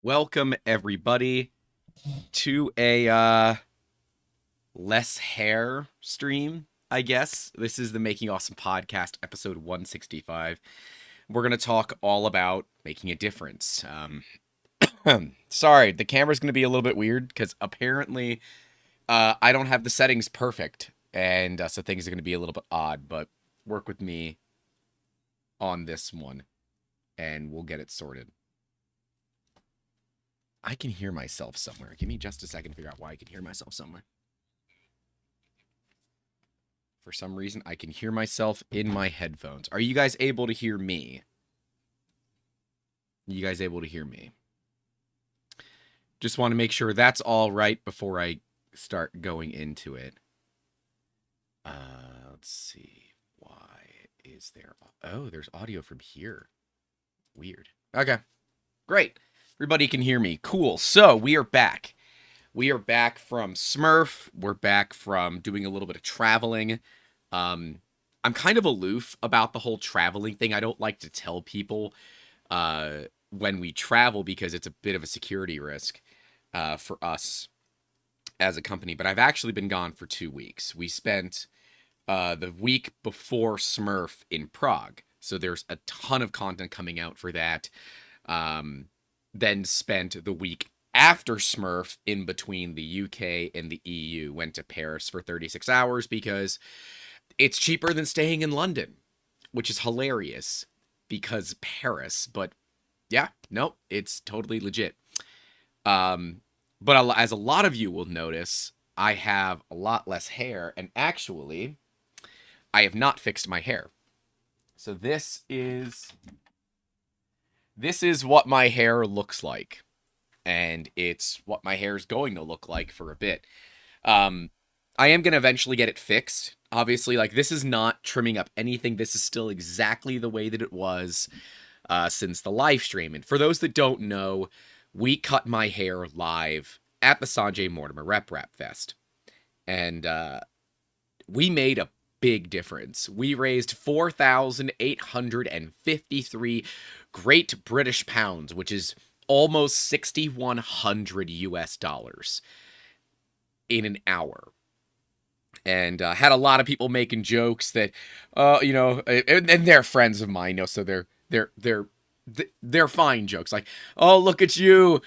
Welcome everybody to a less hair stream, I guess. This is the Making Awesome Podcast, episode 165. We're going to talk all about making a difference. Sorry, the camera's going to be a little bit weird because apparently I don't have the settings perfect, and so things are going to be a little bit odd, but work with me on this one, and we'll get it sorted. I can hear myself somewhere. Give me just a second to figure out why I can hear myself somewhere. For some reason, I can hear myself in my headphones. Are you guys able to hear me? You guys able to hear me? Just want to make sure that's all right before I start going into it. Let's see. Why is there... Oh, there's audio from here. Weird. Okay. Great. Everybody can hear me. Cool. So we are back. We are back from Smurf. We're back from doing a little bit of traveling. I'm kind of aloof about the whole traveling thing. I don't like to tell people when we travel because it's a bit of a security risk for us as a company. But I've actually been gone for 2 weeks. We spent the week before Smurf in Prague. So there's a ton of content coming out for that. Then spent the week after Smurf in between the UK and the EU. Went to Paris for 36 hours because it's cheaper than staying in London, which is hilarious because Paris. But yeah, no, it's totally legit. But as a lot of you will notice, I have a lot less hair, and actually, I have not fixed my hair. So this is what my hair looks like, and it's what my hair is going to look like for a bit. I am going to eventually get it fixed. Obviously, like, this is not trimming up anything. This is still exactly the way that it was since the live stream. And for those that don't know, we cut my hair live at the Sanjay Mortimer Rep Fest. And we made a big difference. We raised 4,853 Great British pounds, which is almost 6,100 US dollars in an hour. And had a lot of people making jokes that, and they're friends of mine, so they're fine jokes. Like, oh, look at you,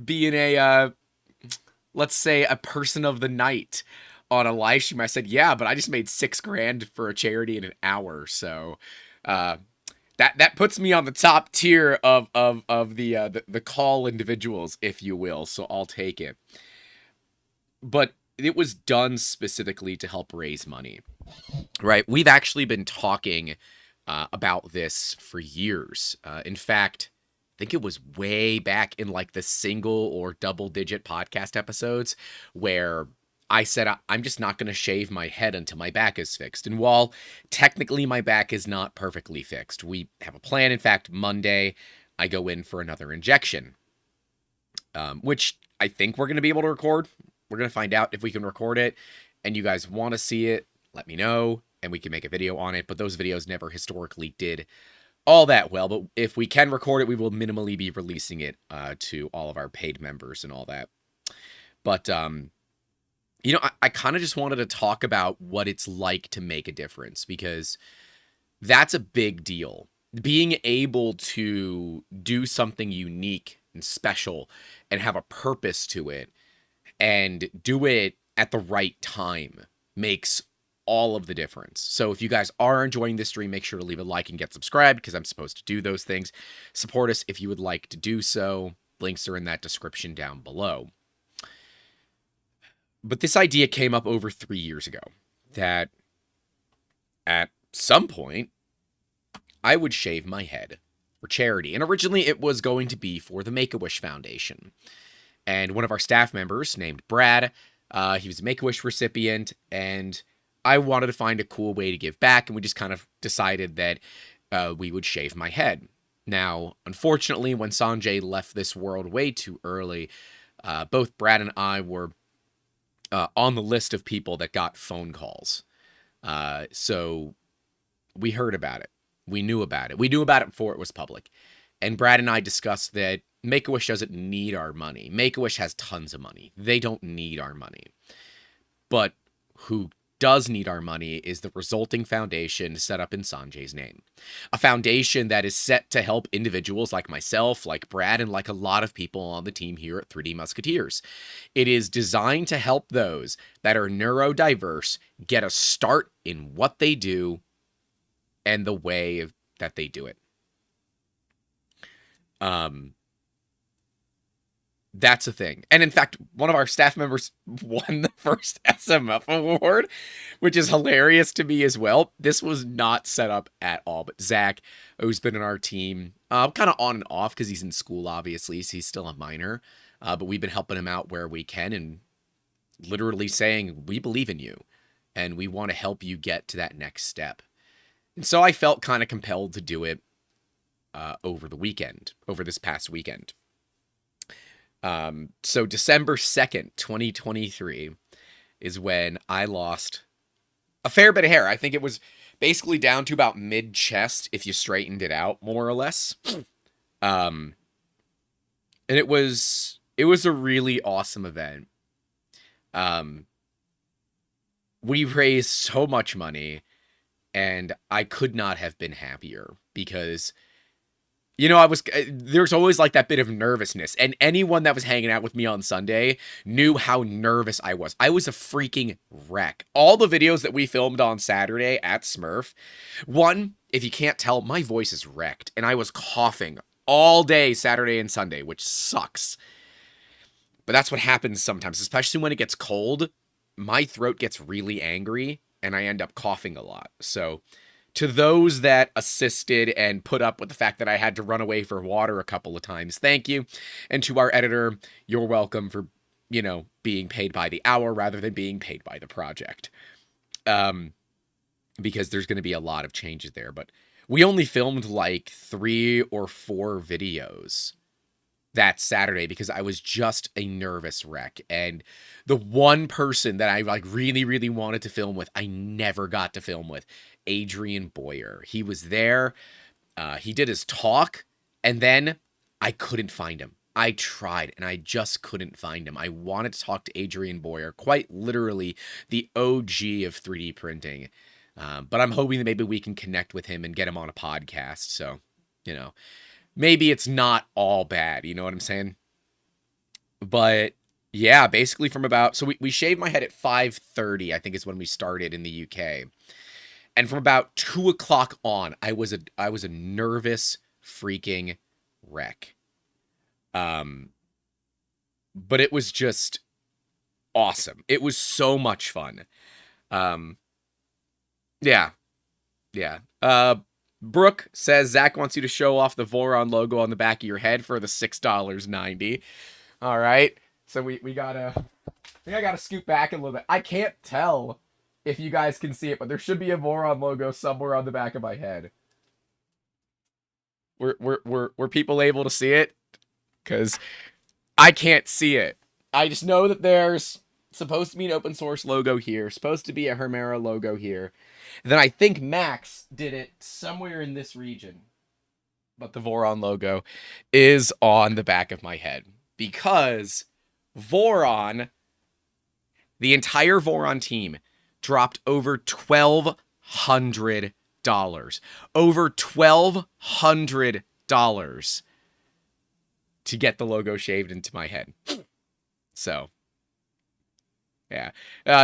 being let's say a person of the night on a live stream. I said, yeah, but I just made $6,000 for a charity in an hour. So, that puts me on the top tier of the call individuals, if you will. So I'll take it. But it was done specifically to help raise money, right? We've actually been talking about this for years. In fact, I think it was way back in like the single or double digit podcast episodes where I said, I'm just not going to shave my head until my back is fixed. And while technically my back is not perfectly fixed, we have a plan. In fact, Monday, I go in for another injection, which I think we're going to be able to record. We're going to find out if we can record it, and you guys want to see it, let me know, and we can make a video on it. But those videos never historically did all that well. But if we can record it, we will minimally be releasing it to all of our paid members and all that. But, I kind of just wanted to talk about what it's like to make a difference, because that's a big deal. Being able to do something unique and special and have a purpose to it and do it at the right time makes all of the difference. So if you guys are enjoying this stream, make sure to leave a like and get subscribed, because I'm supposed to do those things. Support us if you would like to do so. Links are in that description down below. But this idea came up over 3 years ago, that at some point I would shave my head for charity. And originally it was going to be for the Make-A-Wish Foundation. And one of our staff members named Brad, he was a Make-A-Wish recipient, and I wanted to find a cool way to give back, and we just kind of decided that we would shave my head. Now, unfortunately, when Sanjay left this world way too early, both Brad and I were on the list of people that got phone calls. So we heard about it. We knew about it. We knew about it before it was public. And Brad and I discussed that Make-A-Wish doesn't need our money. Make-A-Wish has tons of money. They don't need our money. But who does need our money is the resulting foundation set up in Sanjay's name. A foundation that is set to help individuals like myself, like Brad, and like a lot of people on the team here at 3D Musketeers. It is designed to help those that are neurodiverse get a start in what they do and the way that they do it. That's a thing. And in fact, one of our staff members won the first SMF award, which is hilarious to me as well. This was not set up at all. But Zach, who's been in our team, kind of on and off because he's in school, obviously. So he's still a minor. But we've been helping him out where we can and literally saying, we believe in you and we want to help you get to that next step. And so I felt kind of compelled to do it over this past weekend. So December 2nd, 2023 is when I lost a fair bit of hair. I think it was basically down to about mid-chest if you straightened it out, more or less. And it was a really awesome event. We raised so much money and I could not have been happier because there's always like that bit of nervousness, and anyone that was hanging out with me on Sunday knew how nervous I was. I was a freaking wreck. All the videos that we filmed on Saturday at Smurf, one, if you can't tell, my voice is wrecked, and I was coughing all day Saturday and Sunday, which sucks. But that's what happens sometimes, especially when it gets cold. My throat gets really angry, and I end up coughing a lot. So to those that assisted and put up with the fact that I had to run away for water a couple of times, thank you. And to our editor, you're welcome for, being paid by the hour rather than being paid by the project. Because there's going to be a lot of changes there. But we only filmed like 3 or 4 videos that Saturday because I was just a nervous wreck. And the one person that I like really, really wanted to film with, I never got to film with. Adrian Boyer. He was there. He did his talk, and then I couldn't find him. I tried, and I just couldn't find him. I wanted to talk to Adrian Boyer, quite literally the OG of 3D printing. But I'm hoping that maybe we can connect with him and get him on a podcast. So, maybe it's not all bad. You know what I'm saying? But yeah, basically so we shaved my head at 5:30, I think is when we started in the UK. And from about 2 o'clock on, I was a nervous freaking wreck. But it was just awesome. It was so much fun. Yeah. Brooke says Zach wants you to show off the Voron logo on the back of your head for the $6.90. All right. So I think I gotta scoot back a little bit. I can't tell if you guys can see it, but there should be a Voron logo somewhere on the back of my head. Were people able to see it? Because I can't see it. I just know that there's supposed to be an open source logo here, supposed to be a Hermera logo here. Then I think Max did it somewhere in this region. But the Voron logo is on the back of my head. Because Voron, the entire Voron team, dropped over $1,200. Over $1,200 to get the logo shaved into my head. So, yeah.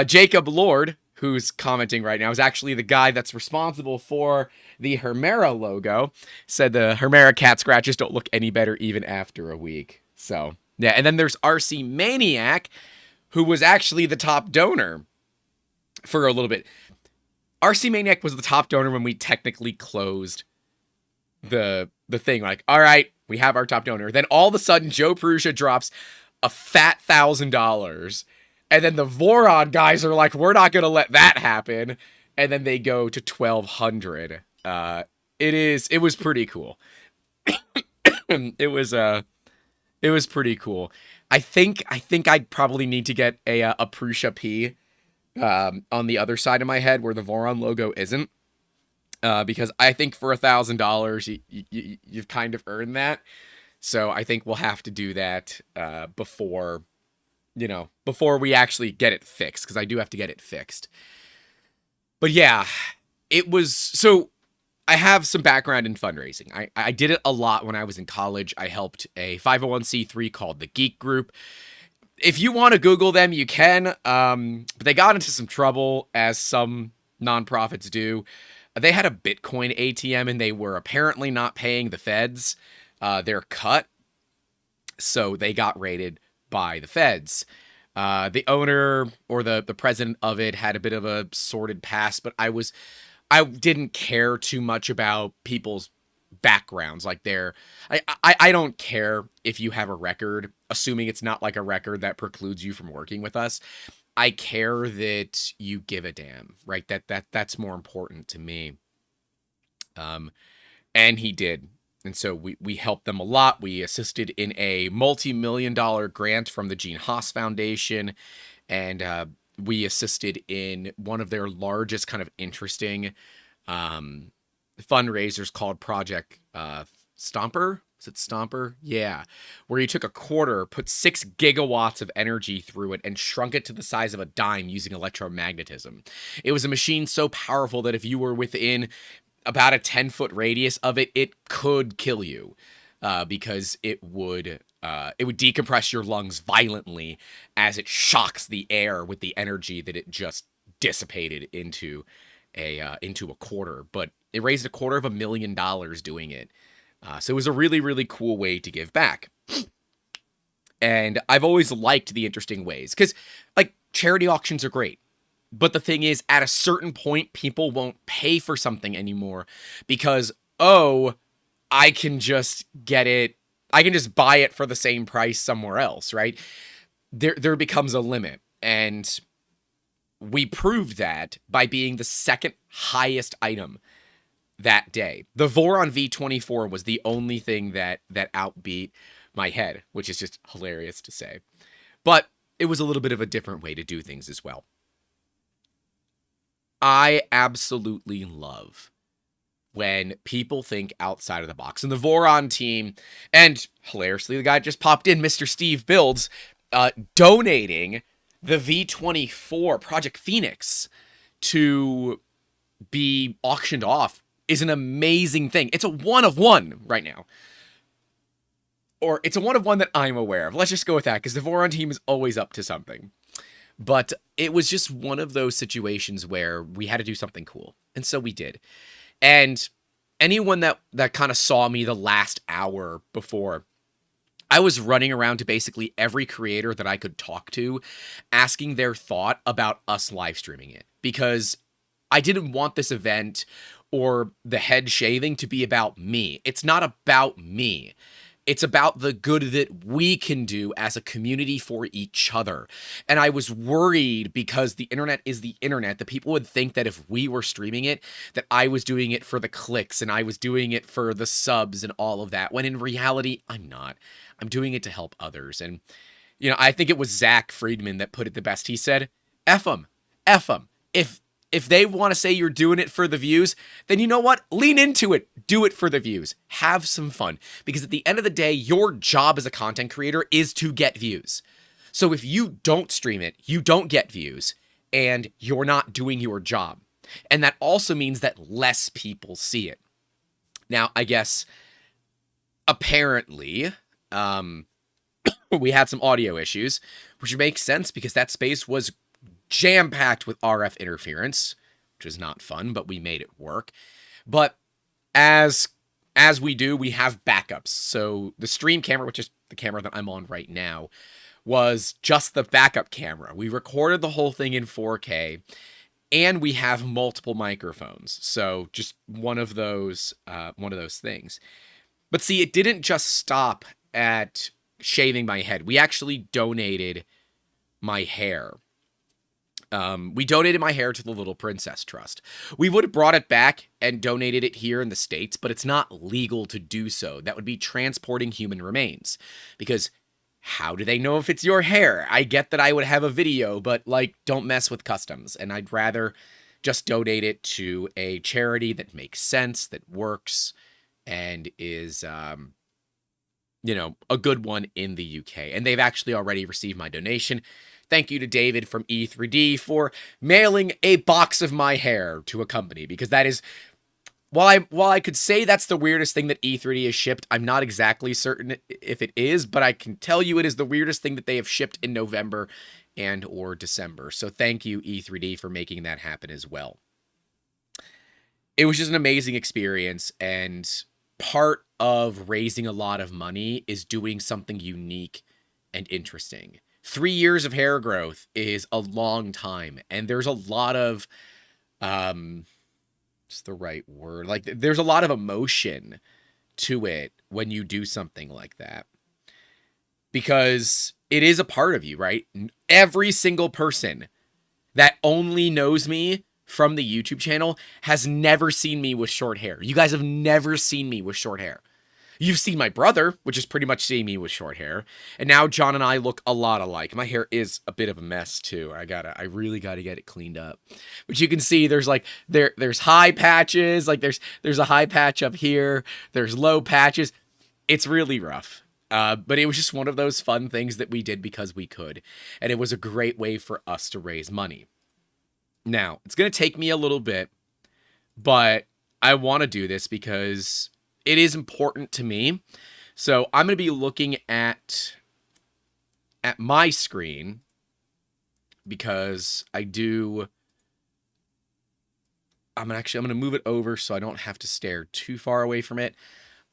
Jacob Lord, who's commenting right now, is actually the guy that's responsible for the Hermera logo, said the Hermera cat scratches don't look any better even after a week. So, yeah. And then there's RC Maniac, who was actually the top donor for a little bit. RC Maniac was the top donor when we technically closed the thing. Like, all right, we have our top donor. Then all of a sudden, Joe Perugia drops a fat $1,000. And then the Voron guys are like, we're not going to let that happen. And then they go to $1,200. It was pretty cool. It was pretty cool. I think I'd probably need to get a Prusa P on the other side of my head where the Voron logo isn't. Because I think for $1,000, you've kind of earned that. So I think we'll have to do that before, before we actually get it fixed, because I do have to get it fixed. But yeah, it was so. I have some background in fundraising. I did it a lot when I was in college. I helped a 501c3 called the Geek Group. If you want to Google them, you can. But they got into some trouble, as some nonprofits do. They had a Bitcoin ATM, and they were apparently not paying the feds their cut. So they got raided by the feds. The owner, or the president of it, had a bit of a sordid past, but I didn't care too much about people's backgrounds. Like I don't care if you have a record, assuming it's not like a record that precludes you from working with us. I care that you give a damn, right? That's more important to me. And he did. And so we helped them a lot. We assisted in a multi-million-dollar grant from the Gene Haas Foundation, and we assisted in one of their largest kind of interesting fundraisers called Project Stomper. Is it Stomper? Yeah. Where you took a quarter, put 6 gigawatts of energy through it, and shrunk it to the size of a dime using electromagnetism. It was a machine so powerful that if you were within about a 10-foot radius of it, it could kill you, because it would decompress your lungs violently as it shocks the air with the energy that it just dissipated into a quarter. But it raised $250,000 doing it. So it was a really, really cool way to give back. And I've always liked the interesting ways, because like charity auctions are great. But the thing is, at a certain point, people won't pay for something anymore because, oh, I can just get it. I can just buy it for the same price somewhere else, right? There becomes a limit. And we proved that by being the second highest item that day. The Voron V24 was the only thing that outbeat my head, which is just hilarious to say. But it was a little bit of a different way to do things as well. I absolutely love when people think outside of the box. And the Voron team, and hilariously, the guy just popped in, Mr. Steve Builds, donating the V24 Project Phoenix to be auctioned off is an amazing thing. It's a one of one right now. Or it's a one of one that I'm aware of. Let's just go with that, because the Voron team is always up to something. But it was just one of those situations where we had to do something cool. And so we did. And anyone that kind of saw me the last hour before, I was running around to basically every creator that I could talk to, asking their thought about us live streaming it. Because I didn't want this event or the head shaving to be about me. It's not about me. It's about the good that we can do as a community for each other. And I was worried, because the internet is the internet, that people would think that if we were streaming it, that I was doing it for the clicks and I was doing it for the subs and all of that, when in reality, I'm not. I'm doing it to help others. And, I think it was Zach Friedman that put it the best. He said, F them. F them. If they want to say you're doing it for the views, then you know what? Lean into it. Do it for the views. Have some fun. Because at the end of the day, your job as a content creator is to get views. So if you don't stream it, you don't get views, and you're not doing your job. And that also means that less people see it. Now, I guess, apparently, we had some audio issues, which makes sense because that space was jam-packed with RF interference, which is not fun, but we made it work. But as we do, we have backups. So the stream camera, which is the camera that I'm on right now, was just the backup camera. We recorded the whole thing in 4K, and we have multiple microphones. So just one of those things. But see, it didn't just stop at shaving my head. We actually donated my hair. We donated my hair to the Little Princess Trust. We would have brought it back and donated it here in the States, but it's not legal to do so. That would be transporting human remains. Because how do they know if it's your hair? I get that I would have a video, but, don't mess with customs. And I'd rather just donate it to a charity that makes sense, that works, and is a good one in the UK. And they've actually already received my donation. Thank you to David from E3D for mailing a box of my hair to a company, because that is, while I could say that's the weirdest thing that E3D has shipped, I'm not exactly certain if it is, but I can tell you it is the weirdest thing that they have shipped in November and or December. So thank you, E3D, for making that happen as well. It was just an amazing experience, and part of raising a lot of money is doing something unique and interesting. 3 years of hair growth is a long time, and there's a lot of what's the right word? Like, there's a lot of emotion to it when you do something like that, because it is a part of you, right? Every single person that only knows me from the YouTube channel has never seen me with short hair. You guys have never seen me with short hair. You've seen my brother, which is pretty much seeing me with short hair. And now John and I look a lot alike. My hair is a bit of a mess too. I really gotta get it cleaned up. But you can see there's like, there's high patches. Like there's a high patch up here. There's low patches. It's really rough. But it was just one of those fun things that we did because we could. And it was a great way for us to raise money. Now, it's going to take me a little bit, but I want to do this because it is important to me. So I'm going to be looking at my screen, because I'm going to move it over so I don't have to stare too far away from it.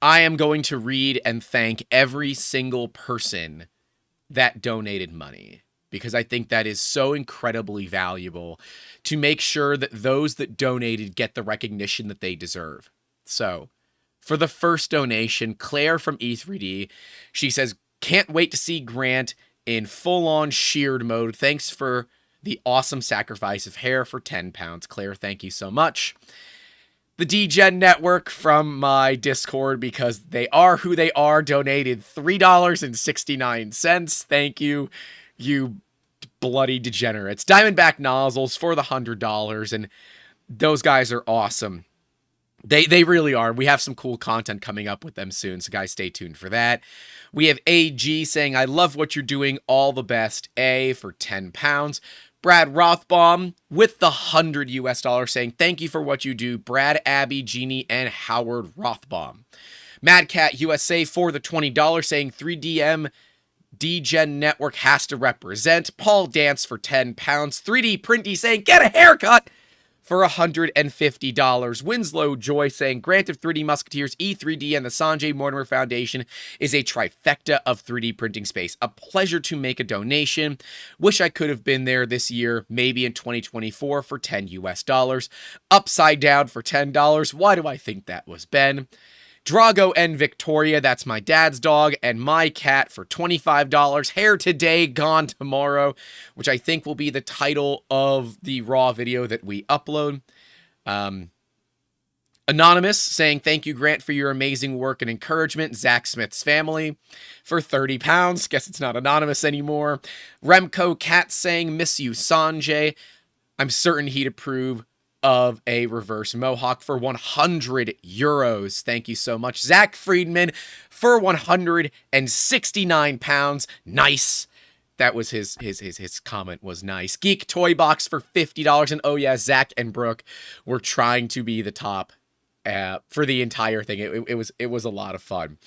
I am going to read and thank every single person that donated money, because I think that is so incredibly valuable to make sure that those that donated get the recognition that they deserve. So, for the first donation, Claire from E3D, she says, "Can't wait to see Grant in full-on sheared mode. Thanks for the awesome sacrifice of hair for 10 pounds. Claire, thank you so much." The DGen Network from my Discord, because they are who they are, donated $3.69. Thank you, you bloody degenerates. Diamondback Nozzles for the $100, and those guys are awesome. They really are. We have some cool content coming up with them soon, so guys, stay tuned for that. We have AG saying, "I love what you're doing. All the best, A," for 10 pounds. Brad Rothbaum with the $100 saying, "Thank you for what you do, Brad, Abby, Jeannie, and Howard Rothbaum." Madcat USA for the $20 saying, "3DM DGen Network has to represent." Paul Dance for 10 pounds. 3D Printy saying, "Get a haircut," for $150. Winslow Joy saying, "Grant of 3D Musketeers, E3D, and the Sanjay Mortimer Foundation is a trifecta of 3D printing space. A pleasure to make a donation. Wish I could have been there this year, maybe in 2024 for $10. Upside Down for $10. Why do I think that was Ben? Drago and Victoria, that's my dad's dog, and my cat for $25. Hair today, gone tomorrow, which I think will be the title of the raw video that we upload. Anonymous saying, "Thank you, Grant, for your amazing work and encouragement. Zach Smith's family," for 30 pounds. Guess it's not anonymous anymore. Remco Cat saying, "Miss you, Sanjay. I'm certain he'd approve of a reverse mohawk," for €100. Thank you so much. Zach Friedman for 169 pounds. Nice. That was his comment was nice. Geek Toy Box for $50. And oh yeah, Zach and Brooke were trying to be the top for the entire thing. It was a lot of fun.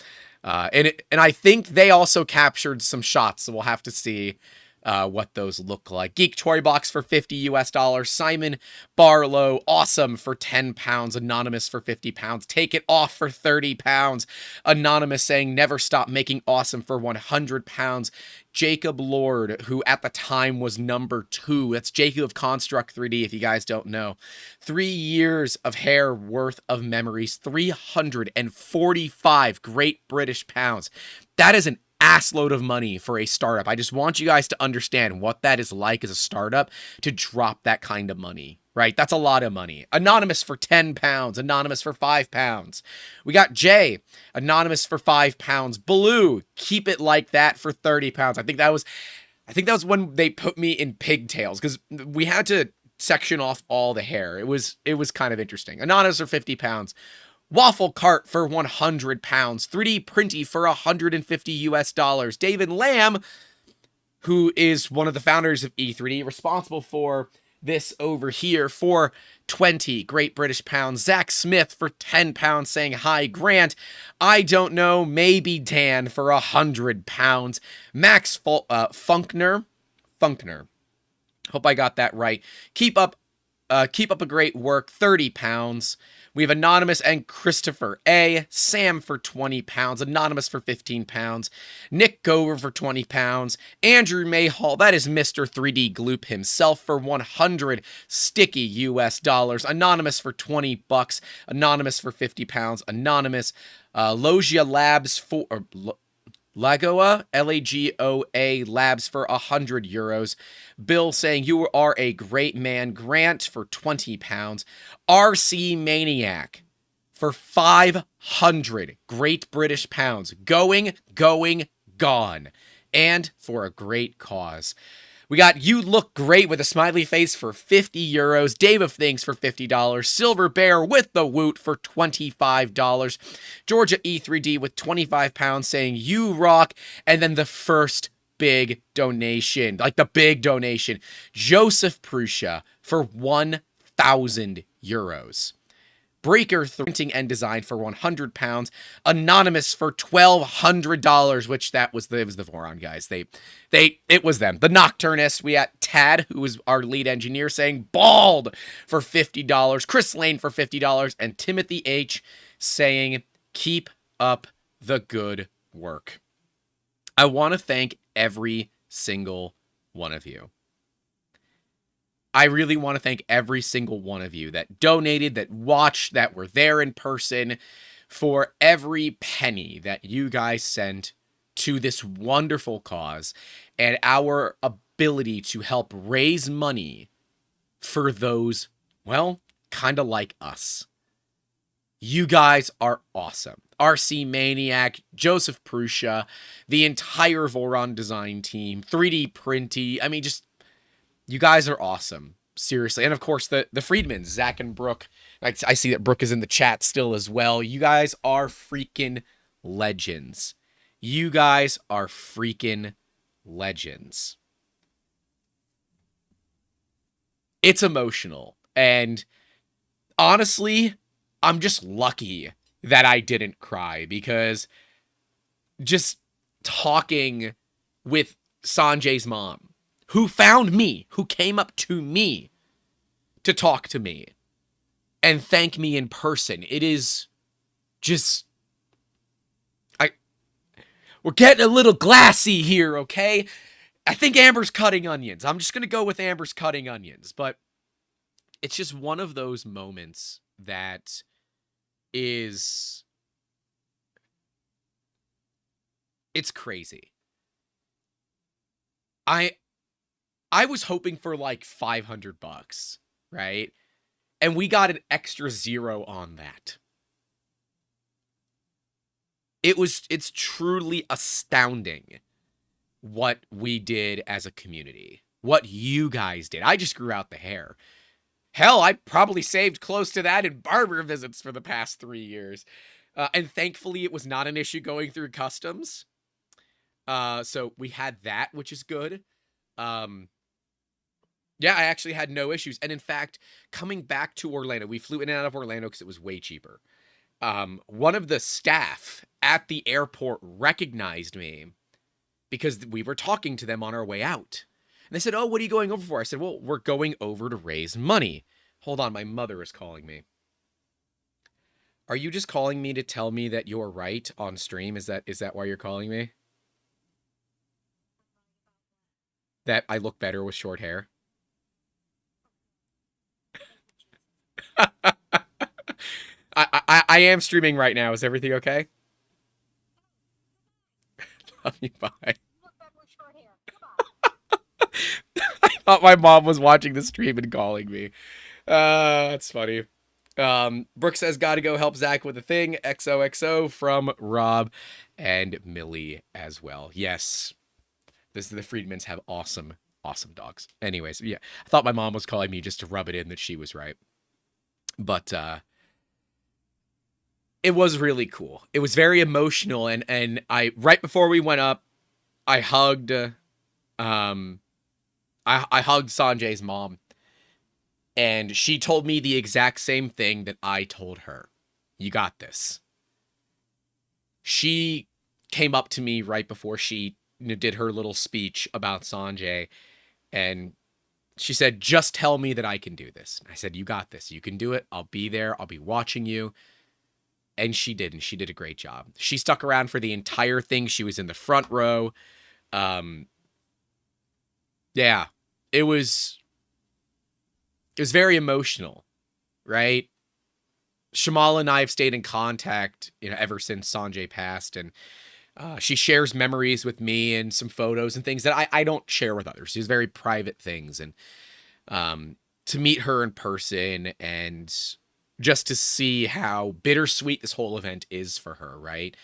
And I think they also captured some shots, so we'll have to see what those look like. Geek Toy Box for $50. Simon Barlow, awesome, for 10 pounds. Anonymous for 50 pounds. Take It Off for 30 pounds. Anonymous saying, "Never Stop Making Awesome," for 100 pounds. Jacob Lord, who at the time was number 2. That's Jacob of Construct 3D, if you guys don't know. 3 years of hair worth of memories. 345 Great British pounds. That is an assload of money for a startup. I just want you guys to understand what that is like as a startup to drop that kind of money, right? That's a lot of money. Anonymous for 10 pounds. Anonymous for 5 pounds. We got Jay, Anonymous for 5 pounds. Blue, Keep It Like That for 30 pounds. I think that was when they put me in pigtails, because we had to section off all the hair. It was kind of interesting. Anonymous for 50 pounds. Waffle Cart for 100 pounds. 3D Printy for 150 US dollars. David Lamb, who is one of the founders of E3D, responsible for this over here, for 20 Great British Pounds. Zach Smith for 10 pounds saying hi. Grant, I don't know, maybe Dan for 100 pounds. Max Funkner, hope I got that right. Keep up a great work, 30 pounds. We have Anonymous and Christopher A. Sam for 20 pounds. Anonymous for 15 pounds. Nick Gover for 20 pounds. Andrew Mayhall, that is Mr. 3D Gloop himself, for 100 sticky US dollars. Anonymous for 20 bucks. Anonymous for 50 pounds. Anonymous. Logia Labs for... Lagoa, Lagoa Labs for 100 euros. Bill saying, you are a great man. Grant for 20 pounds. RC Maniac for 500 Great British Pounds. Going, gone. And for a great cause. We got You Look Great with a smiley face for 50 euros. Dave of Things for $50. Silver Bear with the Woot for $25. Georgia E3D with 25 pounds saying you rock. And then the first big donation, like the big donation, Joseph Prussia for 1,000 euros. Breaker Printing and Design for 100 pounds. Anonymous for $1,200, which it was the Voron guys. It was them. The Nocturnist. We got Tad, who was our lead engineer, saying bald for $50. Chris Lane for $50. And Timothy H saying keep up the good work. I want to thank every single one of you. I really want to thank every single one of you that donated, that watched, that were there in person, for every penny that you guys sent to this wonderful cause and our ability to help raise money for those, well, kind of like us. You guys are awesome. RC Maniac, Joseph Prussia, the entire Voron design team, 3D Printy. I mean, just... you guys are awesome. Seriously. And of course, the Friedmans, Zach and Brooke. I see that Brooke is in the chat still as well. You guys are freaking legends. You guys are freaking legends. It's emotional. And honestly, I'm just lucky that I didn't cry, because just talking with Sanjay's mom, who found me, who came up to me to talk to me and thank me in person. It is just... we're getting a little glassy here, okay? I think Amber's cutting onions. I'm just going to go with Amber's cutting onions. But it's just one of those moments that is... it's crazy. I was hoping for like $500, right? And we got an extra zero on that. It's truly astounding what we did as a community. What you guys did. I just grew out the hair. Hell, I probably saved close to that in barber visits for the past 3 years. And thankfully, it was not an issue going through customs. So we had that, which is good. Yeah, I actually had no issues. And in fact, coming back to Orlando, we flew in and out of Orlando because it was way cheaper. One of the staff at the airport recognized me because we were talking to them on our way out. And they said, oh, what are you going over for? I said, well, we're going over to raise money. Hold on, my mother is calling me. Are you just calling me to tell me that you're right on stream? Is that why you're calling me? That I look better with short hair? I am streaming right now. Is everything okay? Love you, bye. I thought my mom was watching the stream and calling me. That's funny. Brooke says, gotta go help Zach with a thing. XOXO from Rob and Millie as well. Yes. The Friedmans have awesome dogs. Anyways, yeah. I thought my mom was calling me just to rub it in that she was right. But, It was really cool. It was very emotional, and I right before we went up, I hugged um I hugged Sanjay's mom, and she told me the exact same thing that I told her. You got this. She came up to me right before she did her little speech about Sanjay, and she said, "Just tell me that I can do this." I said, "You got this. You can do it. I'll be there. I'll be watching you." And she did, and she did a great job. She stuck around for the entire thing. She was in the front row. Um, yeah, it was it was very emotional, right? Shamal and I have stayed in contact, ever since Sanjay passed, and she shares memories with me and some photos and things that I don't share with others. These very private things, and to meet her in person and just to see how bittersweet this whole event is for her, right?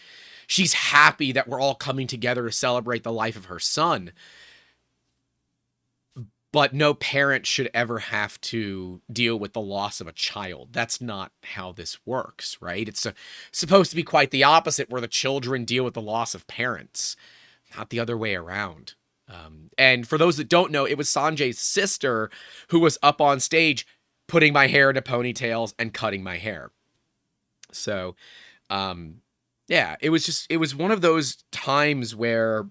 She's happy that we're all coming together to celebrate the life of her son, but no parent should ever have to deal with the loss of a child. That's not how this works, right? It's supposed to be quite the opposite, where the children deal with the loss of parents, not the other way around. And for those that don't know, it was Sanjay's sister who was up on stage putting my hair into ponytails and cutting my hair. So, yeah, it was one of those times where,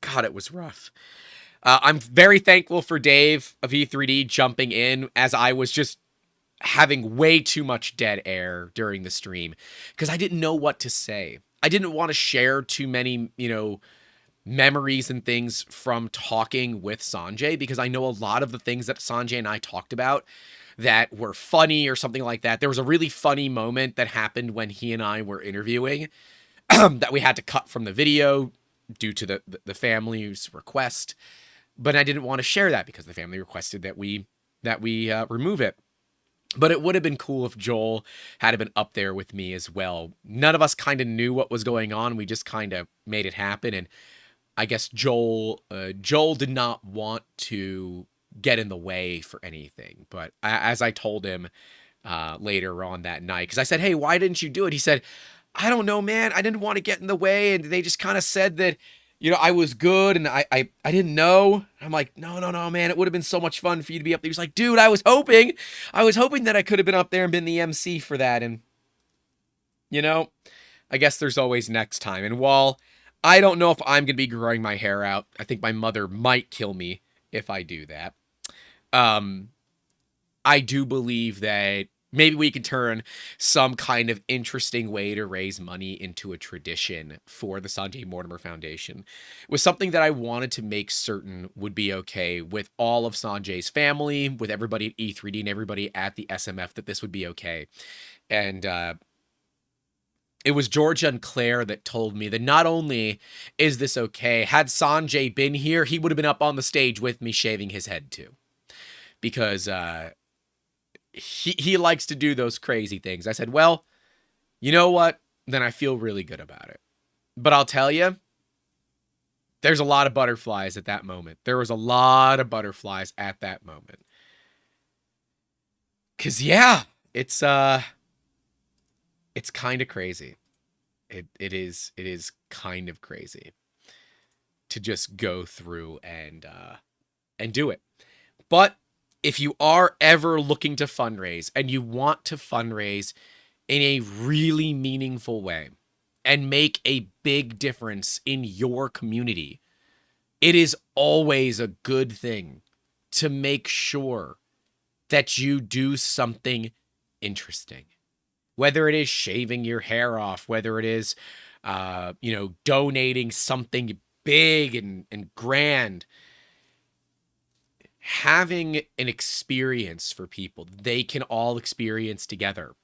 God, it was rough. I'm very thankful for Dave of E3D jumping in, as I was just having way too much dead air during the stream because I didn't know what to say. I didn't want to share too many, memories and things from talking with Sanjay, because I know a lot of the things that Sanjay and I talked about that were funny or something like that. There was a really funny moment that happened when he and I were interviewing that we had to cut from the video due to the family's request. But I didn't want to share that because the family requested that we remove it. But it would have been cool if Joel had been up there with me as well. None of us kind of knew what was going on. We just kind of made it happen. And I guess Joel did not want to get in the way for anything. But as I told him later on that night, because I said, "Hey, why didn't you do it?" He said, "I don't know, man. I didn't want to get in the way. And they just kind of said that, I was good, and I didn't know." I'm like, no, man. It would have been so much fun for you to be up there. He's like, "Dude, I was hoping that I could have been up there and been the MC for that." And, I guess there's always next time. And while I don't know if I'm going to be growing my hair out, I think my mother might kill me if I do that. I do believe that maybe we can turn some kind of interesting way to raise money into a tradition for the Sanjay Mortimer Foundation. It was something that I wanted to make certain would be okay with all of Sanjay's family, with everybody at E3D and everybody at the SMF, that this would be okay. And it was Georgia and Claire that told me that not only is this okay, had Sanjay been here, he would have been up on the stage with me shaving his head too. Because he likes to do those crazy things. I said, "Well, you know what? Then I feel really good about it." But I'll tell you, there's a lot of butterflies at that moment. There was a lot of butterflies at that moment. 'Cause yeah, it's kind of crazy. It is kind of crazy to just go through and do it. But if you are ever looking to fundraise and you want to fundraise in a really meaningful way and make a big difference in your community, it is always a good thing to make sure that you do something interesting. Whether it is shaving your hair off, whether it is, donating something big and grand, having an experience for people they can all experience together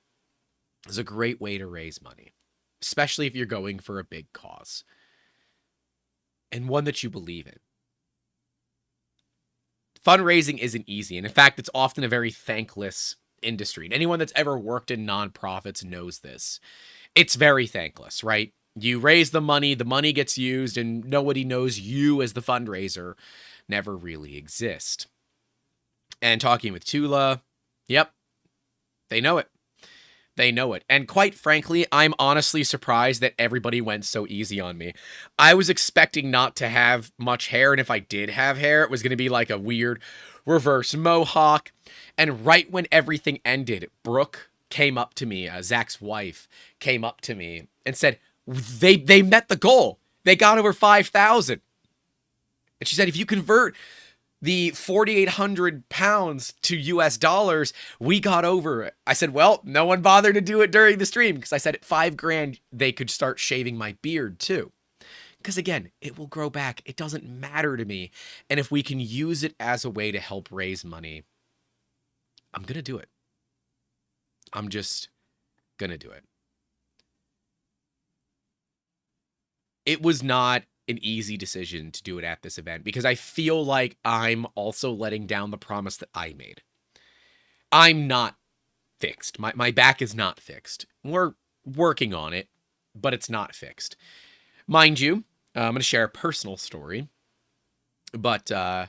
is a great way to raise money, especially if you're going for a big cause and one that you believe in. Fundraising isn't easy, and in fact, it's often a very thankless industry. And anyone that's ever worked in nonprofits knows this. It's very thankless, right? You raise the money gets used, and nobody knows you as the fundraiser never really exist. And talking with Tula, yep, they know it. They know it. And quite frankly, I'm honestly surprised that everybody went so easy on me. I was expecting not to have much hair, and if I did have hair, it was going to be like a weird reverse mohawk. And right when everything ended, Brooke came up to me, Zach's wife, came up to me and said, they met the goal. They got over 5,000. And she said, if you convert the 4,800 pounds to US dollars, we got over it. I said, well, no one bothered to do it during the stream because I said at 5 grand, they could start shaving my beard too. Because again, it will grow back. It doesn't matter to me. And if we can use it as a way to help raise money, I'm going to do it. I'm just going to do it. It was not an easy decision to do it at this event because I feel like I'm also letting down the promise that I made. I'm not fixed. My back is not fixed. We're working on it, but it's not fixed. Mind you, I'm going to share a personal story, but I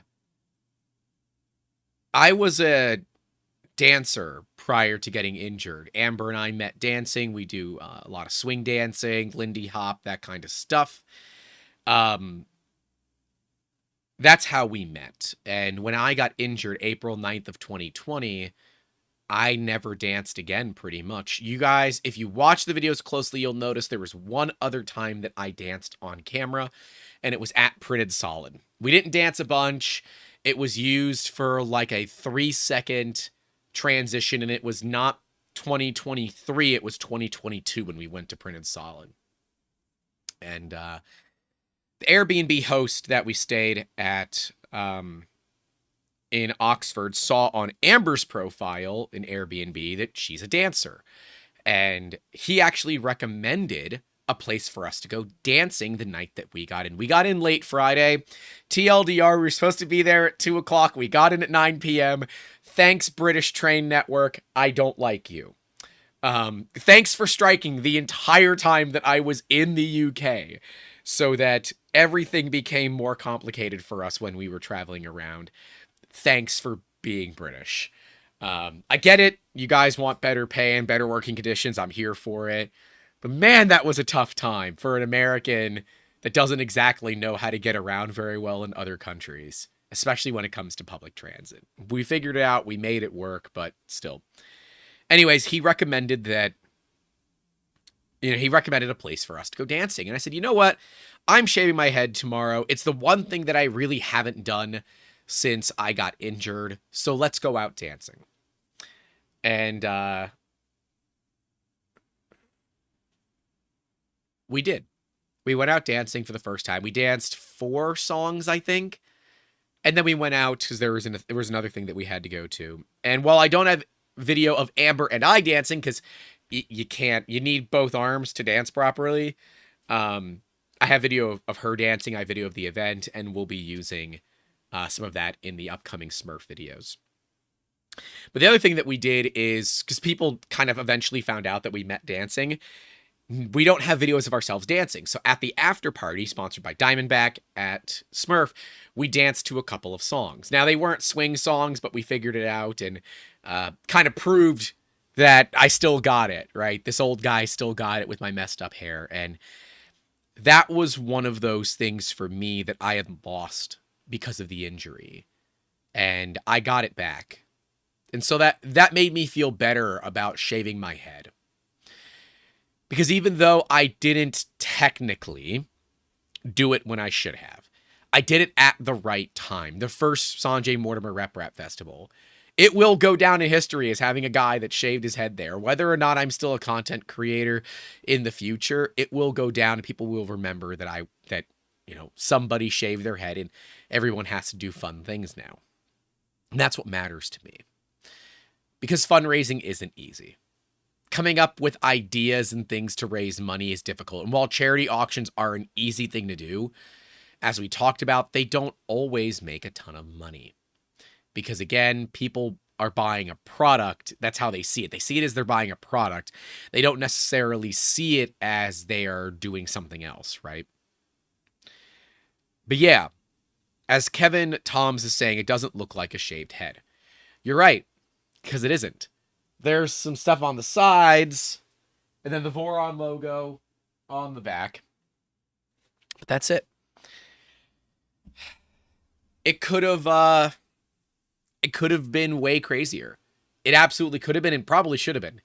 was a dancer prior to getting injured. Amber and I met dancing. We do a lot of swing dancing, Lindy Hop, that kind of stuff. That's how we met. And when I got injured April 9th of 2020, I never danced again pretty much. You guys, if you watch the videos closely, you'll notice there was one other time that I danced on camera, and it was at Printed Solid. We didn't dance a bunch. It was used for like a 3-second transition, and it was not 2023, it was 2022 when we went to Printed Solid. And the Airbnb host that we stayed at in Oxford saw on Amber's profile in Airbnb that she's a dancer. And he actually recommended a place for us to go dancing the night that we got in. We got in late Friday. TLDR, we were supposed to be there at 2 o'clock. We got in at 9 p.m. Thanks, British Train Network. I don't like you. Thanks for striking the entire time that I was in the UK so that everything became more complicated for us when we were traveling around. Thanks for being British. I get it. You guys want better pay and better working conditions. I'm here for it. But man, that was a tough time for an American that doesn't exactly know how to get around very well in other countries, especially when it comes to public transit. We figured it out. We made it work, but still. Anyways, he recommended that, he recommended a place for us to go dancing. And I said, you know what? I'm shaving my head tomorrow. It's the one thing that I really haven't done since I got injured. So let's go out dancing. And, we did. We went out dancing for the first time. We danced 4 songs, I think. And then we went out because there was another thing that we had to go to. And while I don't have video of Amber and I dancing, because you need both arms to dance properly. I have video of her dancing. I have video of the event, and we'll be using some of that in the upcoming Smurf videos. But the other thing that we did is, because people kind of eventually found out that we met dancing, we don't have videos of ourselves dancing. So at the after party, sponsored by Diamondback at Smurf, we danced to a couple of songs. Now, they weren't swing songs, but we figured it out and kind of proved that I still got it, right? This old guy still got it with my messed up hair. And that was one of those things for me that I had lost because of the injury. And I got it back. And so that made me feel better about shaving my head. Because even though I didn't technically do it when I should have, I did it at the right time. The first Sanjay Mortimer Rap Festival. It will go down in history as having a guy that shaved his head there. Whether or not I'm still a content creator in the future, it will go down and people will remember that somebody shaved their head and everyone has to do fun things now. And that's what matters to me. Because fundraising isn't easy. Coming up with ideas and things to raise money is difficult. And while charity auctions are an easy thing to do, as we talked about, they don't always make a ton of money. Because again, people are buying a product. That's how they see it. They see it as they're buying a product. They don't necessarily see it as they are doing something else, right? But yeah, as Kevin Toms is saying, it doesn't look like a shaved head. You're right, because it isn't. There's some stuff on the sides, and then the Voron logo on the back. But that's it. It could have been way crazier. It absolutely could have been and probably should have been.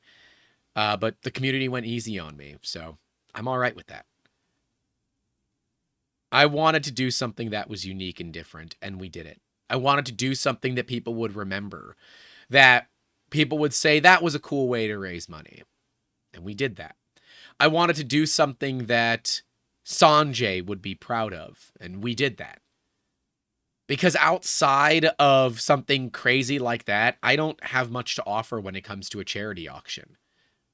But the community went easy on me, so I'm all right with that. I wanted to do something that was unique and different, and we did it. I wanted to do something that people would remember, that people would say that was a cool way to raise money, and we did that. I wanted to do something that Sanjay would be proud of, and we did that. Because outside of something crazy like that, I don't have much to offer when it comes to a charity auction,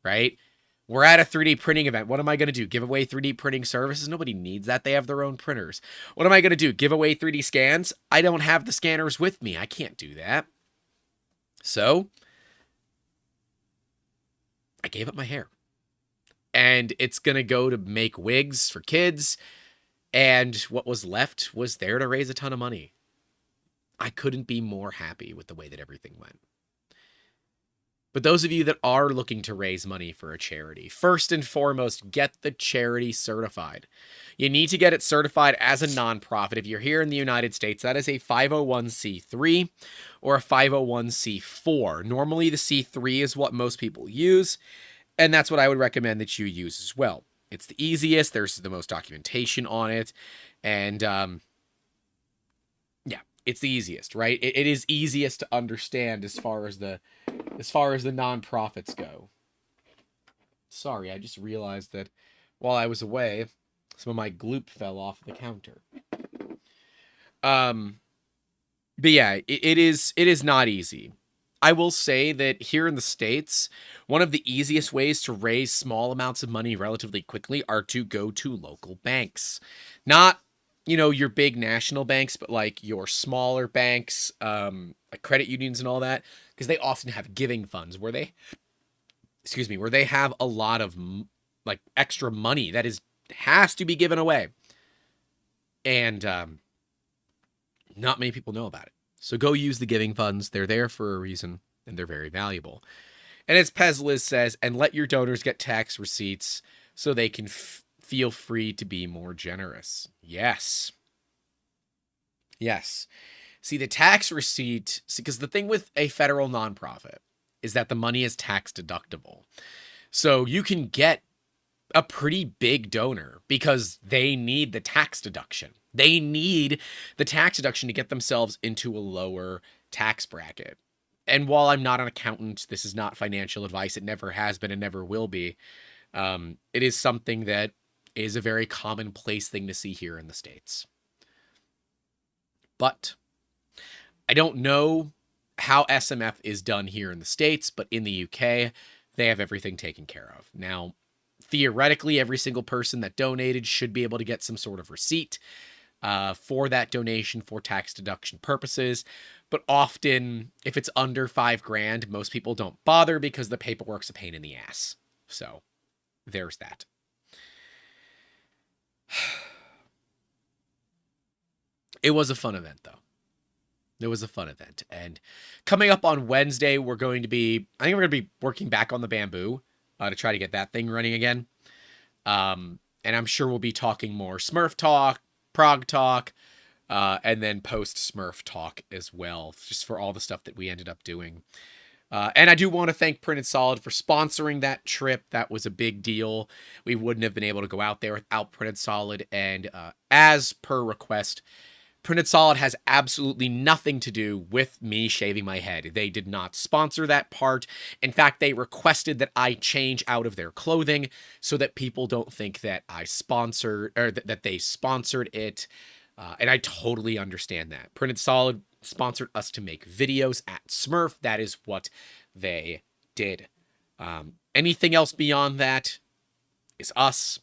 right? We're at a 3D printing event. What am I going to do? Give away 3D printing services? Nobody needs that. They have their own printers. What am I going to do? Give away 3D scans? I don't have the scanners with me. I can't do that. So, I gave up my hair. And it's going to go to make wigs for kids. And what was left was there to raise a ton of money. I couldn't be more happy with the way that everything went. But those of you that are looking to raise money for a charity, first and foremost, get the charity certified. You need to get it certified as a nonprofit. If you're here in the United States, that is a 501c3 or a 501c4. Normally, the C3 is what most people use, and that's what I would recommend that you use as well. It's the easiest. There's the most documentation on it, and it's the easiest, right? It is easiest to understand as far as the nonprofits go. Sorry, I just realized that while I was away, some of my gloop fell off the counter. But yeah, it is not easy. I will say that here in the States, one of the easiest ways to raise small amounts of money relatively quickly are to go to local banks. Not your big national banks, but like your smaller banks, like credit unions and all that, because they often have giving funds where they have a lot of like extra money that has to be given away. And not many people know about it. So go use the giving funds. They're there for a reason, and they're very valuable. And as Pezliz says, and let your donors get tax receipts so they can feel free to be more generous. Yes. Yes. See, the tax receipt, because the thing with a federal nonprofit is that the money is tax deductible. So you can get a pretty big donor because they need the tax deduction. They need the tax deduction to get themselves into a lower tax bracket. And while I'm not an accountant, this is not financial advice. It never has been and never will be. It is something that is a very commonplace thing to see here in the States. But I don't know how SMF is done here in the States, but in the UK, they have everything taken care of. Now, theoretically, every single person that donated should be able to get some sort of receipt for that donation for tax deduction purposes. But often, if it's under $5,000, most people don't bother because the paperwork's a pain in the ass. So, there's that. It was a fun event, though. It was a fun event. And coming up on Wednesday, we're going to be working back on the bamboo to try to get that thing running again. And I'm sure we'll be talking more Smurf talk, Prague talk, and then post Smurf talk as well, just for all the stuff that we ended up doing. And I do want to thank Printed Solid for sponsoring that trip. That was a big deal. We wouldn't have been able to go out there without Printed Solid. And as per request, Printed Solid has absolutely nothing to do with me shaving my head. They did not sponsor that part. In fact, they requested that I change out of their clothing so that people don't think that I sponsored or that they sponsored it. And I totally understand that. Printed Solid sponsored us to make videos at Smurf. That is what they did. Anything else beyond that is us.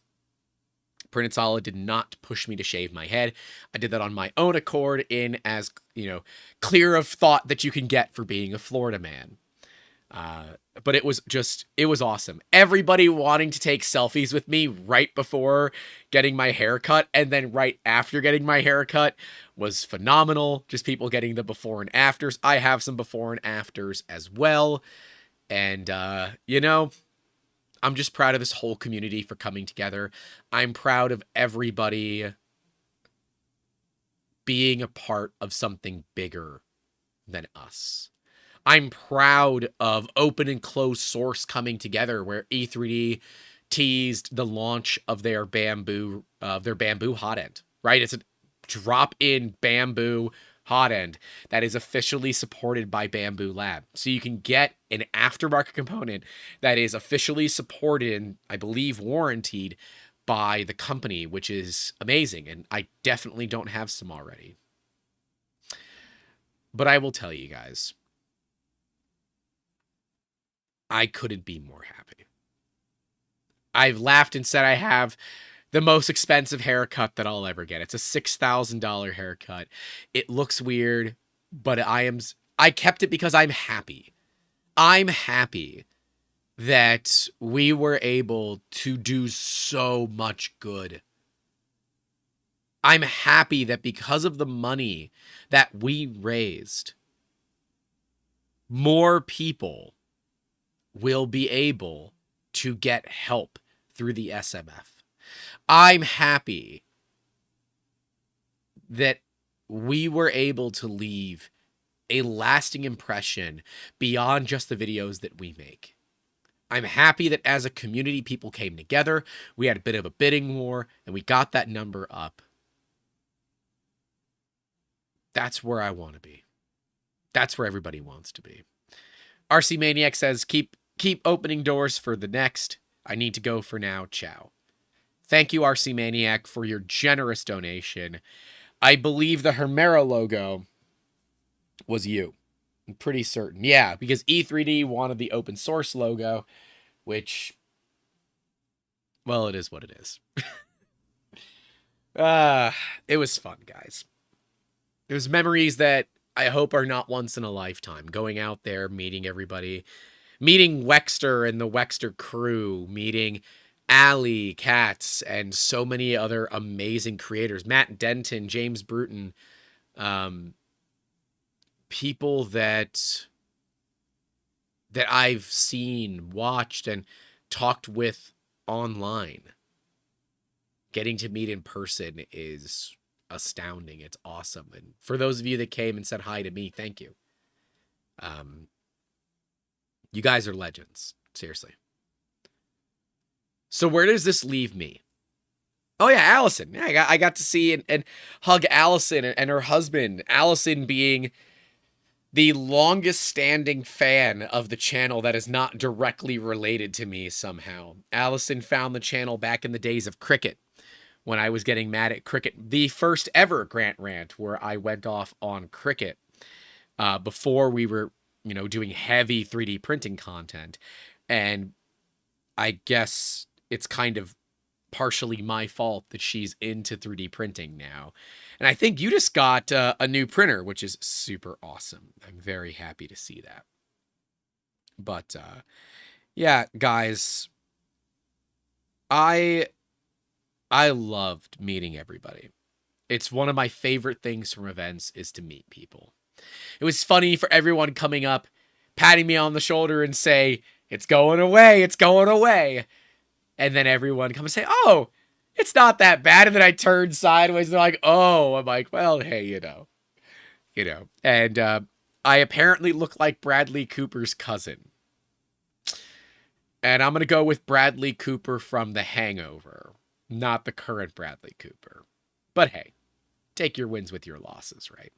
Printed Solid did not push me to shave my head. I did that on my own accord in as, clear of thought that you can get for being a Florida man. But it was awesome. Everybody wanting to take selfies with me right before getting my hair cut and then right after getting my hair cut was phenomenal. Just people getting the before and afters. I have some before and afters as well. And, you know, I'm just proud of this whole community for coming together. I'm proud of everybody being a part of something bigger than us. I'm proud of open and closed source coming together, where E3D teased the launch of their bamboo hot end, right? It's a drop in bamboo hot end that is officially supported by Bamboo Lab. So you can get an aftermarket component that is officially supported and, I believe, warranted by the company, which is amazing. And I definitely don't have some already. But I will tell you guys, I couldn't be more happy. I've laughed and said I have the most expensive haircut that I'll ever get. It's a $6,000 haircut. It looks weird, but I kept it because I'm happy. I'm happy that we were able to do so much good. I'm happy that because of the money that we raised, more people will be able to get help through the SMF. I'm happy that we were able to leave a lasting impression beyond just the videos that we make. I'm happy that as a community, people came together. We had a bit of a bidding war, and we got that number up. That's where I want to be. That's where everybody wants to be. RC Maniac says, keep opening doors for the next. I need to go for now. Ciao. Thank you, RC Maniac, for your generous donation. I believe the Hermera logo was you. I'm pretty certain. Yeah, because E3D wanted the open source logo, which, well, it is what it is. It was fun, guys. It was memories that I hope are not once in a lifetime. Going out there, meeting everybody, meeting Wexter and the Wexter crew, meeting Ali, Katz, and so many other amazing creators. Matt Denton, James Bruton, people that I've seen, watched, and talked with online. Getting to meet in person is astounding. It's awesome. And for those of you that came and said hi to me, thank you. You guys are legends. Seriously. So where does this leave me? Oh yeah, Allison. Yeah, I got to see and hug Allison and her husband. Allison being the longest standing fan of the channel that is not directly related to me somehow. Allison found the channel back in the days of Cricket, when I was getting mad at Cricket. The first ever Grant Rant where I went off on Cricket before we were, doing heavy 3D printing content. And I guess it's kind of partially my fault that she's into 3D printing now. And I think you just got a new printer, which is super awesome. I'm very happy to see that. But yeah, guys, I loved meeting everybody. It's one of my favorite things from events is to meet people. It was funny for everyone coming up, patting me on the shoulder and say, "It's going away, it's going away." And then everyone come and say, "Oh, it's not that bad." And then I turn sideways and they're like, "Oh." I'm like, well, hey, And I apparently look like Bradley Cooper's cousin. And I'm going to go with Bradley Cooper from The Hangover, not the current Bradley Cooper. But hey, take your wins with your losses, right?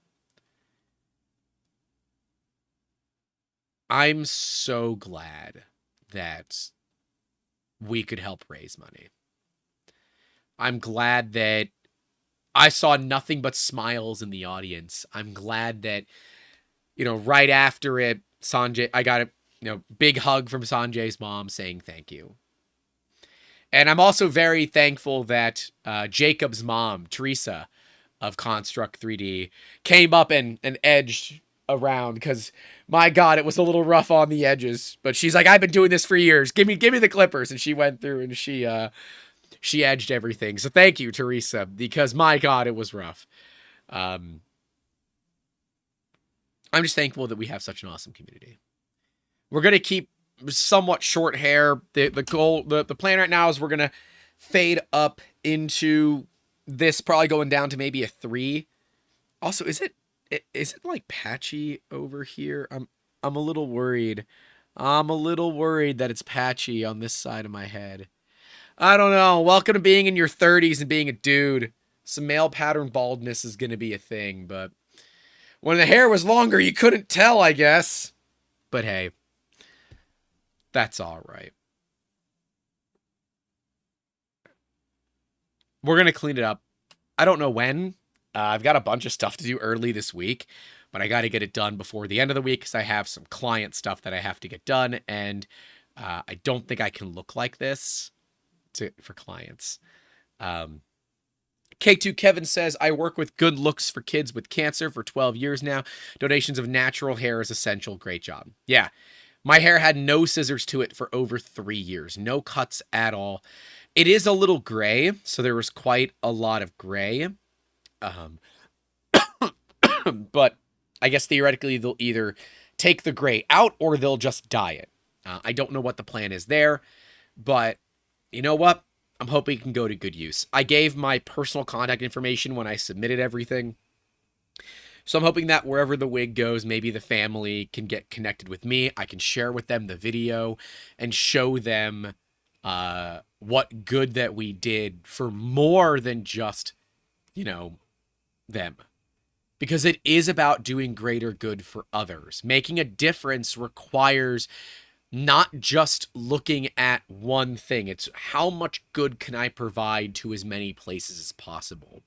I'm so glad that we could help raise money. I'm glad that I saw nothing but smiles in the audience. I'm glad that, right after it, Sanjay, I got a big hug from Sanjay's mom saying thank you. And I'm also very thankful that Jacob's mom, Teresa of Construct 3D, came up and edged around because, my God, it was a little rough on the edges. But she's like, "I've been doing this for years. Give me the clippers." And she went through and she edged everything. So thank you, Teresa, because, my God, it was rough. I'm just thankful that we have such an awesome community. We're going to keep somewhat short hair. The plan right now is we're gonna fade up into this, probably going down to maybe a 3. Also, is it like patchy over here? I'm a little worried. I'm a little worried that it's patchy on this side of my head. I don't know. Welcome to being in your 30s and being a dude. Some male pattern baldness is going to be a thing, but when the hair was longer, you couldn't tell, I guess. But hey, that's all right. We're going to clean it up. I don't know when. I've got a bunch of stuff to do early this week, but I got to get it done before the end of the week because I have some client stuff that I have to get done, and I don't think I can look like this for clients. K2 Kevin says, I work with good looks for kids with cancer for 12 years now. Donations of natural hair is essential. Great job. Yeah. My hair had no scissors to it for over 3 years. No cuts at all. It is a little gray, so there was quite a lot of gray. But I guess theoretically they'll either take the gray out or they'll just dye it. I don't know what the plan is there, but you know what? I'm hoping it can go to good use. I gave my personal contact information when I submitted everything. So I'm hoping that wherever the wig goes, maybe the family can get connected with me. I can share with them the video and show them what good that we did for more than just, them. Because it is about doing greater good for others. Making a difference requires not just looking at one thing. It's how much good can I provide to as many places as possible.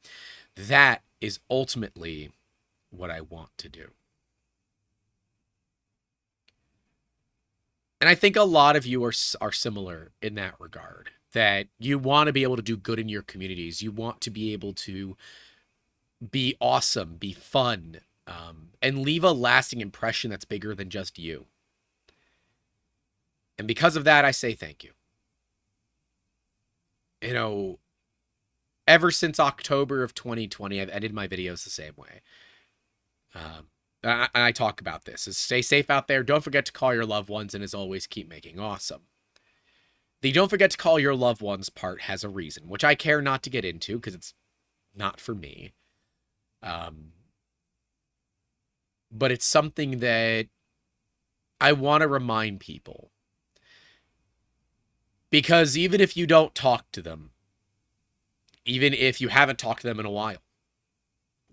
That is ultimately what I want to do. And I think a lot of you are similar in that regard, that you want to be able to do good in your communities. You want to be able to be awesome, be fun, and leave a lasting impression that's bigger than just you. And because of that, I say thank you. Ever since October of 2020, I've edited my videos the same way. I talk about this. Is stay safe out there. Don't forget to call your loved ones, and as always, keep making awesome. The don't forget to call your loved ones part has a reason, which I care not to get into because it's not for me. But it's something that I want to remind people. Because even if you don't talk to them, even if you haven't talked to them in a while,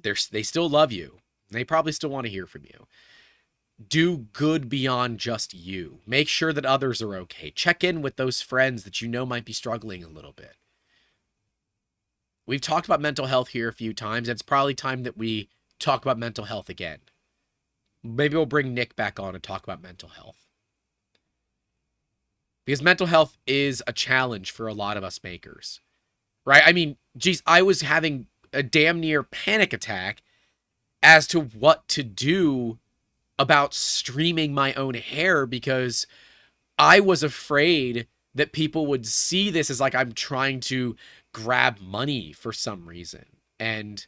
they still love you. They probably still want to hear from you. Do good beyond just you. Make sure that others are okay. Check in with those friends that you know might be struggling a little bit. We've talked about mental health here a few times. It's probably time that we talk about mental health again. Maybe we'll bring Nick back on and talk about mental health. Because mental health is a challenge for a lot of us makers. Right? I mean, geez, I was having a damn near panic attack as to what to do about streaming my own hair because I was afraid that people would see this as like I'm trying to grab money for some reason. And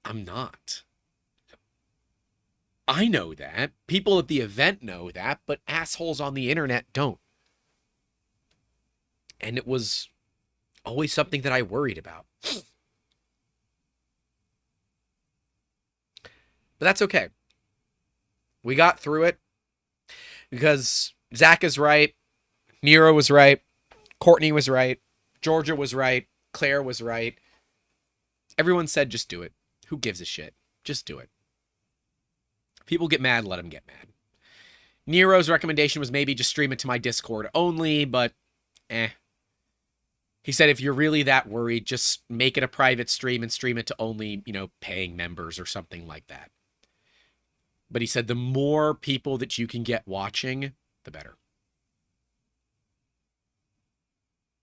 I'm not. I know that. People at the event know that, but assholes on the internet don't. And it was always something that I worried about. But that's okay. We got through it because Zach is right. Nero was right. Courtney was right. Georgia was right. Claire was right. Everyone said just do it. Who gives a shit? Just do it. People get mad, let them get mad. Nero's recommendation was maybe just stream it to my Discord only, but He said if you're really that worried, just make it a private stream and stream it to only, paying members or something like that. But he said the more people that you can get watching, the better.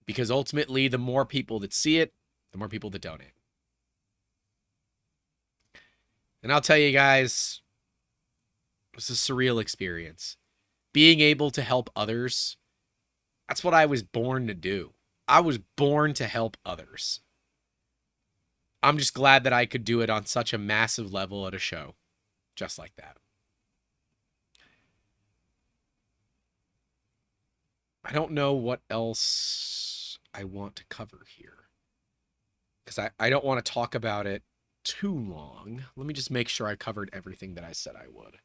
Because ultimately, the more people that see it, the more people that donate. And I'll tell you guys, it was a surreal experience. Being able to help others, that's what I was born to do. I was born to help others. I'm just glad that I could do it on such a massive level at a show. Just like that. I don't know what else I want to cover here. Because I don't want to talk about it too long. Let me just make sure I covered everything that I said I would.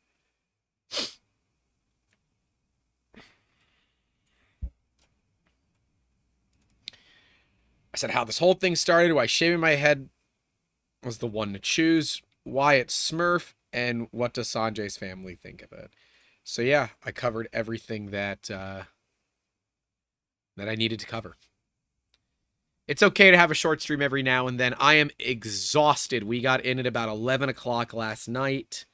I said how this whole thing started, why shaving my head was the one to choose, why it's Smurf, and what does Sanjay's family think of it. So yeah, I covered everything that that I needed to cover. It's okay to have a short stream every now and then. I am exhausted. We got in at about 11 o'clock last night.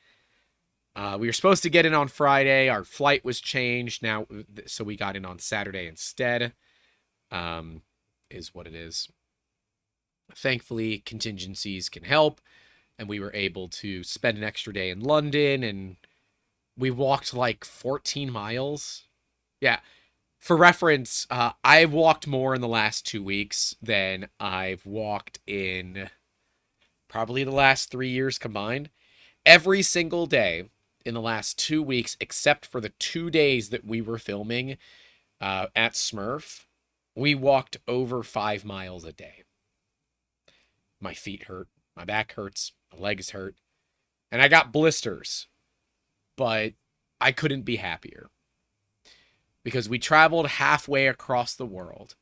We were supposed to get in on Friday. Our flight was changed now, so we got in on Saturday instead. Is what it is. Thankfully, contingencies can help, and we were able to spend an extra day in London, and we walked like 14 miles. Yeah. For reference, I've walked more in the last 2 weeks than I've walked in probably the last 3 years combined. Every single day in the last 2 weeks, except for the 2 days that we were filming at Smurf, we walked over 5 miles a day. My feet hurt. My back hurts. My legs hurt. And I got blisters. But I couldn't be happier. Because we traveled halfway across the world.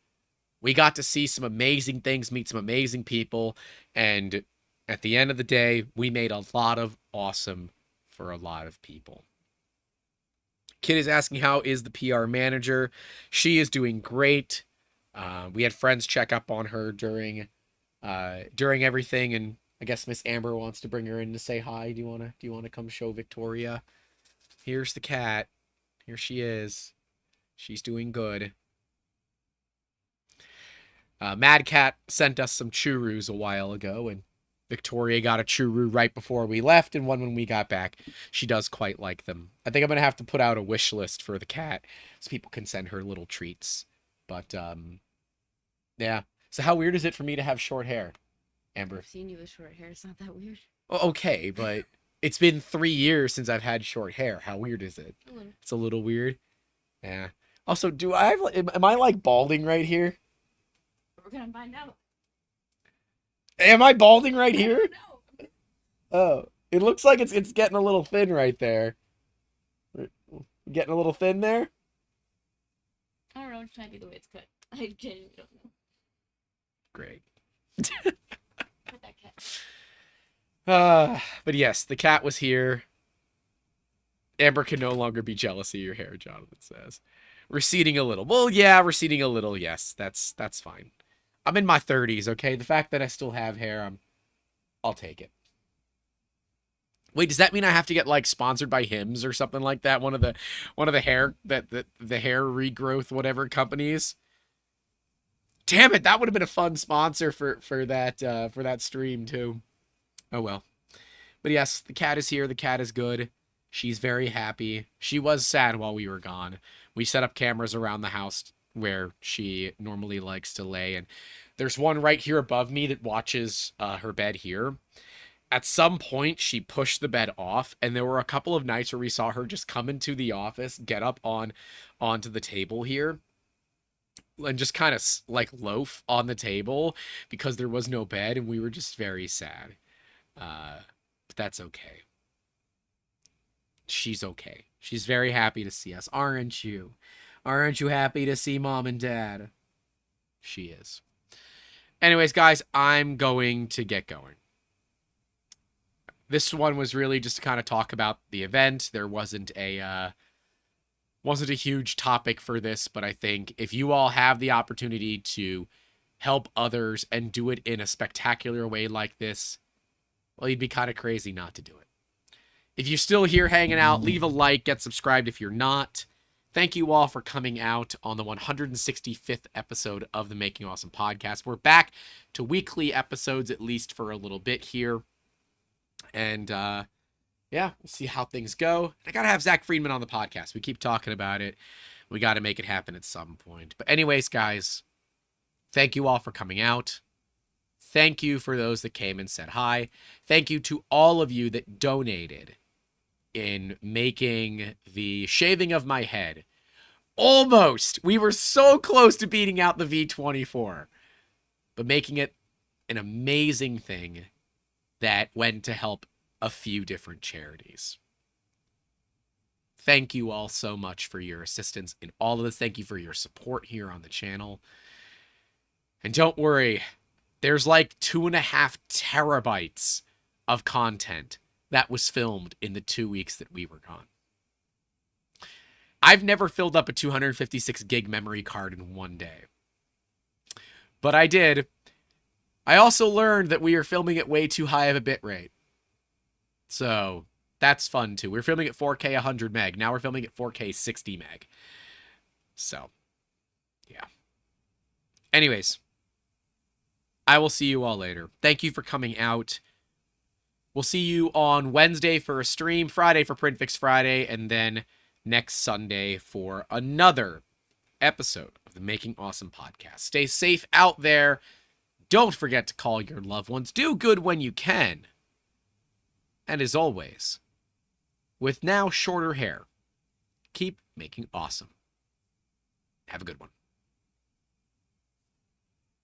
We got to see some amazing things, meet some amazing people, and at the end of the day, we made a lot of awesome for a lot of people. Kid is asking, how is the PR manager? She is doing great. We had friends check up on her during everything, and I guess Miss Amber wants to bring her in to say hi. Do you wanna come show Victoria? Here's the cat. Here she is. She's doing good. Mad Cat sent us some churros a while ago, and Victoria got a churro right before we left and one when we got back. She does quite like them. I think I'm going to have to put out a wish list for the cat so people can send her little treats. But, yeah. So how weird is it for me to have short hair, Amber? I've seen you with short hair. It's not that weird. Okay, but it's been 3 years since I've had short hair. How weird is it? It's a little weird. Yeah. Also, am I like balding right here? We're gonna find out. Am I balding right here? No. Oh, it looks like it's getting a little thin right there. Getting a little thin there? I don't know. It's trying to be the way it's cut. I genuinely don't know. Great. Put that cat. But yes, the cat was here. Amber can no longer be jealous of your hair, Jonathan says. Receding a little. Well, yeah, receding a little, yes. That's fine. I'm in my 30s, okay? The fact that I still have hair, I'll take it. Wait, does that mean I have to get like sponsored by Hims or something like that? One of the hair the hair regrowth whatever companies? Damn it, that would have been a fun sponsor for that stream too. Oh well. But yes, the cat is here. The cat is good. She's very happy. She was sad while we were gone. We set up cameras around the house where she normally likes to lay, and there's one right here above me that watches her bed here. At some point, she pushed the bed off, and there were a couple of nights where we saw her just come into the office, get up onto the table here, and just kind of like loaf on the table because there was no bed, and we were just very sad. But that's okay. She's okay. She's very happy to see us, aren't you? Aren't you happy to see Mom and Dad? She is. Anyways, guys, I'm going to get going. This one was really just to kind of talk about the event. There wasn't a huge topic for this, but I think if you all have the opportunity to help others and do it in a spectacular way like this, well, you'd be kind of crazy not to do it. If you're still here hanging out, leave a like, get subscribed if you're not. Thank you all for coming out on the 165th episode of the Making Awesome podcast. We're back to weekly episodes, at least for a little bit here. And, yeah, we'll see how things go. I gotta have Zach Friedman on the podcast. We keep talking about it. We gotta make it happen at some point. But anyways, guys, thank you all for coming out. Thank you for those that came and said hi. Thank you to all of you that donated in making the shaving of my head Almost. We were so close to beating out the V24, but making it an amazing thing that went to help a few different charities. Thank you all so much for your assistance in all of this. Thank you for your support here on the channel. And don't worry, there's like 2.5 terabytes of content that was filmed in the 2 weeks that we were gone. I've never filled up a 256 gig memory card in one day. But I did. I also learned that we are filming at way too high of a bit rate. So that's fun too. We're filming at 4K 100 meg. Now we're filming at 4K 60 meg. So, yeah. Anyways, I will see you all later. Thank you for coming out. We'll see you on Wednesday for a stream, Friday for Print Fix Friday, and then next Sunday for another episode of the Making Awesome podcast. Stay safe out there. Don't forget to call your loved ones. Do good when you can. And as always, with now shorter hair, keep making awesome. Have a good one.